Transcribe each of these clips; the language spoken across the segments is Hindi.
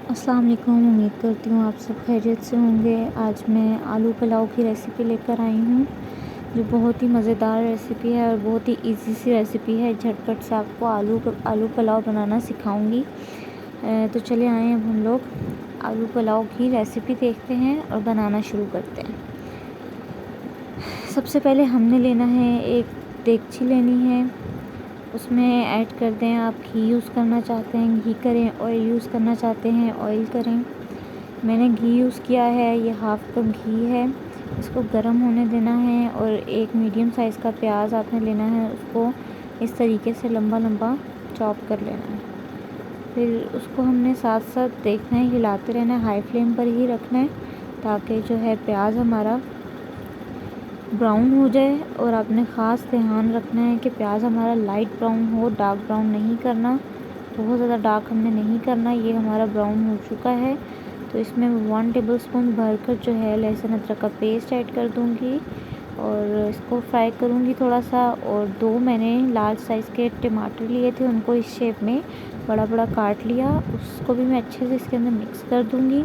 अस्सलाम वालेकुम। उम्मीद करती हूँ आप सब खैरियत से होंगे। आज मैं आलू पुलाव की रेसिपी लेकर आई हूँ, जो बहुत ही मज़ेदार रेसिपी है और बहुत ही इजी सी रेसिपी है। झटपट से आपको आलू पुलाव बनाना सिखाऊंगी। तो चले आए अब हम लोग आलू पुलाव की रेसिपी देखते हैं और बनाना शुरू करते हैं। सबसे पहले हमने लेना है, एक देगची लेनी है। उसमें ऐड कर दें, आप घी यूज़ करना चाहते हैं घी करें, ऑयल यूज़ करना चाहते हैं ऑयल करें। मैंने घी यूज़ किया है, ये हाफ़ कप घी है। इसको गर्म होने देना है और एक मीडियम साइज़ का प्याज आपने लेना है, उसको इस तरीके से लंबा लंबा चॉप कर लेना है। फिर उसको हमने साथ साथ देखना है, हिलाते रहना है, हाई फ्लेम पर ही रखना है ताकि जो है प्याज हमारा ब्राउन हो जाए। और आपने ख़ास ध्यान रखना है कि प्याज हमारा लाइट ब्राउन हो, डार्क ब्राउन नहीं करना, बहुत ज़्यादा डार्क हमने नहीं करना। ये हमारा ब्राउन हो चुका है तो इसमें 1 टेबलस्पून भरकर जो है लहसुन अदरक का पेस्ट ऐड कर दूँगी और इसको फ्राई करूँगी थोड़ा सा। और 2 मैंने लार्ज साइज़ के टमाटर लिए थे, उनको इस शेप में बड़ा बड़ा काट लिया, उसको भी मैं अच्छे से इसके अंदर मिक्स कर दूँगी।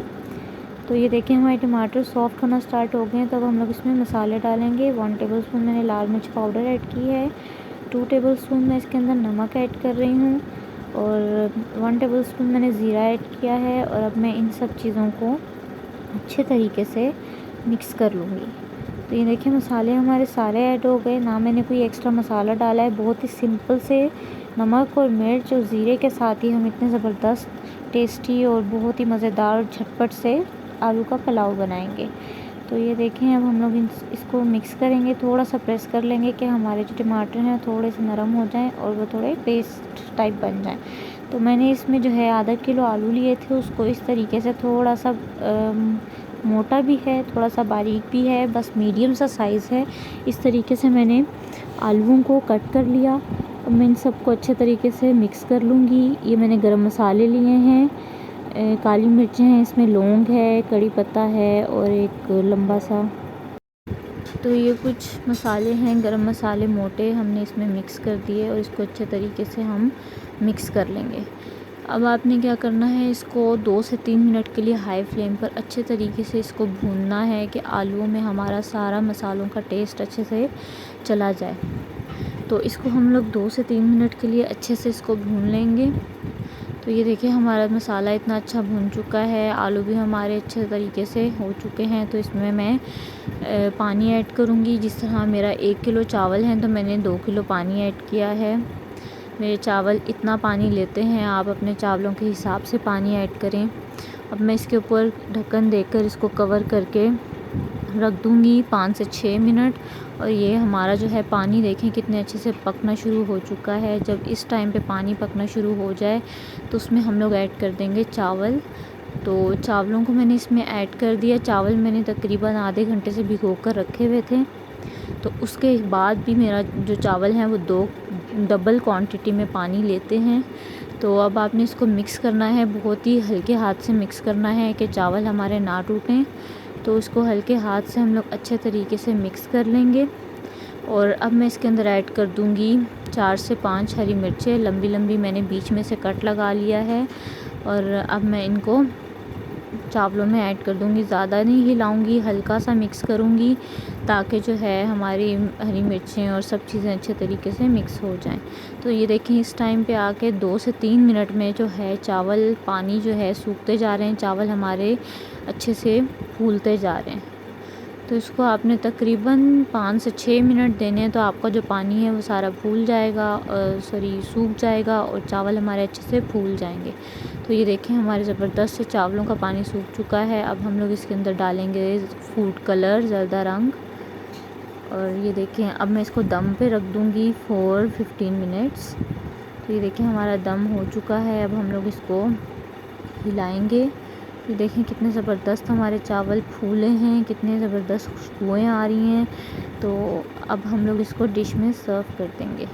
तो ये देखें हमारे टमाटर सॉफ्ट होना स्टार्ट हो गए हैं। तब हम लोग इसमें मसाले डालेंगे। 1 टेबलस्पून मैंने लाल मिर्च पाउडर ऐड की है, 2 टेबलस्पून मैं इसके अंदर नमक ऐड कर रही हूँ और 1 टेबलस्पून मैंने ज़ीरा ऐड किया है। और अब मैं इन सब चीज़ों को अच्छे तरीके से मिक्स कर लूँगी। तो ये देखिए मसाले हमारे सारे ऐड हो गए, ना मैंने कोई एक्स्ट्रा मसाला डाला है। बहुत ही सिंपल से नमक और मिर्च और ज़ीरे के साथ ही हम इतने ज़बरदस्त टेस्टी और बहुत ही मज़ेदार झटपट से आलू का पुलाव बनाएंगे। तो ये देखें अब हम लोग इसको मिक्स करेंगे, थोड़ा सा प्रेस कर लेंगे कि हमारे जो टमाटर हैं थोड़े से नरम हो जाएं और वो थोड़े पेस्ट टाइप बन जाएं। तो मैंने इसमें जो है आधा किलो आलू लिए थे, उसको इस तरीके से थोड़ा सा मोटा भी है, थोड़ा सा बारीक भी है, बस मीडियम सा साइज़ है। इस तरीके से मैंने आलूओं को कट कर लिया। अब मैं इन सबको अच्छे तरीके से मिक्स कर लूँगी। ये मैंने गरम मसाले लिए हैं, काली मिर्चें हैं, इसमें लौंग है, कड़ी पत्ता है और एक लंबा सा। तो ये कुछ मसाले हैं, गरम मसाले मोटे, हमने इसमें मिक्स कर दिए और इसको अच्छे तरीके से हम मिक्स कर लेंगे। अब आपने क्या करना है, इसको 2 से 3 मिनट के लिए हाई फ्लेम पर अच्छे तरीके से इसको भूनना है कि आलूओं में हमारा सारा मसालों का टेस्ट अच्छे से चला जाए। तो इसको हम लोग 2 से 3 मिनट के लिए अच्छे से इसको भून लेंगे। तो ये देखिए हमारा मसाला इतना अच्छा भून चुका है, आलू भी हमारे अच्छे तरीके से हो चुके हैं। तो इसमें मैं पानी ऐड करूँगी। जिस तरह मेरा 1 किलो चावल है तो मैंने 2 किलो पानी ऐड किया है। मेरे चावल इतना पानी लेते हैं, आप अपने चावलों के हिसाब से पानी ऐड करें। अब मैं इसके ऊपर ढक्कन देकर इसको कवर करके रख दूँगी 5 से 6 मिनट। और ये हमारा जो है पानी देखें कितने अच्छे से पकना शुरू हो चुका है। जब इस टाइम पे पानी पकना शुरू हो जाए तो उसमें हम लोग ऐड कर देंगे चावल। तो चावलों को मैंने इसमें ऐड कर दिया। चावल मैंने तकरीबन आधे घंटे से भिगो कर रखे हुए थे, तो उसके बाद भी मेरा जो चावल हैं वो 2 डबल क्वांटिटी में पानी लेते हैं। तो अब आपने इसको मिक्स करना है, बहुत ही हल्के हाथ से मिक्स करना है कि चावल हमारे ना टूटें। तो इसको हल्के हाथ से हम लोग अच्छे तरीके से मिक्स कर लेंगे। और अब मैं इसके अंदर ऐड कर दूंगी 4 से 5 हरी मिर्चें, लंबी लंबी मैंने बीच में से कट लगा लिया है। और अब मैं इनको चावलों में ऐड कर दूंगी, ज़्यादा नहीं हिलाऊंगी, हल्का सा मिक्स करूंगी ताकि जो है हमारी हरी मिर्चें और सब चीज़ें अच्छे तरीके से मिक्स हो जाएं। तो ये देखें इस टाइम पे आके 2 से 3 मिनट में जो है चावल पानी जो है सूखते जा रहे हैं, चावल हमारे अच्छे से फूलते जा रहे हैं। तो इसको आपने तकरीबन 5 से 6 मिनट देने हैं, तो आपका जो पानी है वो सारा फूल जाएगा, सूख जाएगा और चावल हमारे अच्छे से फूल जाएंगे। तो ये देखें हमारे ज़बरदस्त से चावलों का पानी सूख चुका है। अब हम लोग इसके अंदर डालेंगे फूड कलर, ज़र्दा रंग। और ये देखें अब मैं इसको दम पे रख दूँगी फॉर 15 मिनट्स। तो ये देखें हमारा दम हो चुका है। अब हम लोग इसको हिलाएंगे। ये देखें कितने ज़बरदस्त हमारे चावल फूले हैं, कितने ज़बरदस्त खुशबुएँ आ रही हैं। तो अब हम लोग इसको डिश में सर्व कर देंगे।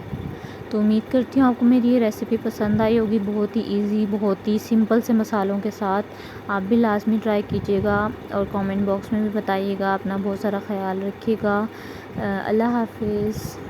तो उम्मीद करती हूँ आपको मेरी ये रेसिपी पसंद आई होगी। बहुत ही इजी, बहुत ही सिंपल से मसालों के साथ आप भी लाजमी ट्राई कीजिएगा और कमेंट बॉक्स में भी बताइएगा। अपना बहुत सारा ख्याल रखिएगा। अल्लाह हाफिज़।